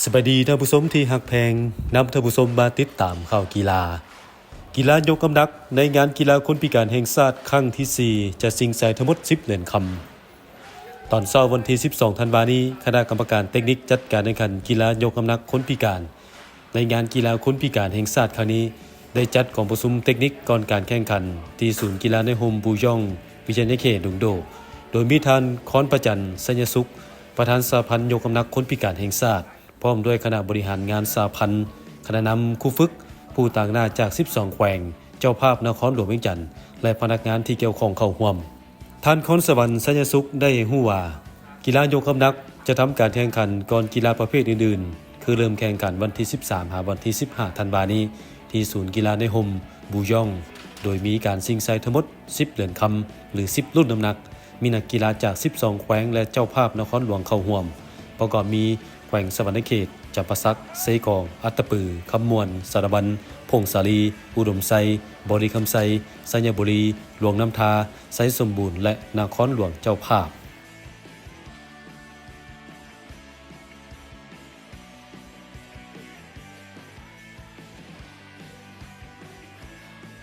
สวัสดีท่านผู้ชมที่หักแพงนำท่านผู้ชมมาติดตามข่าวกีฬายกกำลังในงานกีฬาคนพิการแห่งชาติครั้งที่ 4 จะชิงชัยทั้งหมด10เหรียญคำตอนเช้าวันที่ 12 ธันวาคมนี้คณะกรรมการเทคนิคจัดการแข่งขันกีฬายกกำลังคนพิการในงานกีฬาคนพิการแห่งชาติครั้งนี้ได้จัดกองประชุมเทคนิคก่อนการแข่งขันที่ศูนย์กีฬาในโฮมบูยองวิเชียรเขตดุงโดโดยมีท่านคอนประจันสัญญสุขประธานสหพันธ์ยกกำลังคนพิการแห่งชาติพร้อมด้วยคณะบริหารงานสหพันธ์คณะนำครูฝึกผู้ต่างหน้าจาก12แขวงเจ้าภาพนครหลวงเวียงจันทน์และพนักงานที่เกี่ยวข้องเข้าร่วมท่านคอนสวรรค์สัญญสุขได้ฮู้ว่ากีฬายกกำลังจะทำการแข่งขันก่อนกีฬาประเภทอื่นๆคือเริ่มแข่งขันวันที่13หาวันที่15ธันวาคมนี้ที่ศูนย์กีฬาในโฮมบูยองโดยมีการชิงชัยทั้งหมด10เหรียญคำหรือ10รุ่นน้ำหนักมีนักกีฬาจาก12แขวงและเจ้าภาพนครหลวงเข้าร่วมประกอบมีแขวงสวรรณเขตจำปาสักเซกองอัตตปือคำมวนสารบันพงสาลีอุดมไซบริคำไซสัญญบุรีหลวงน้ำทาไซสมบูรณ์และนครหลวงเจ้าภาพ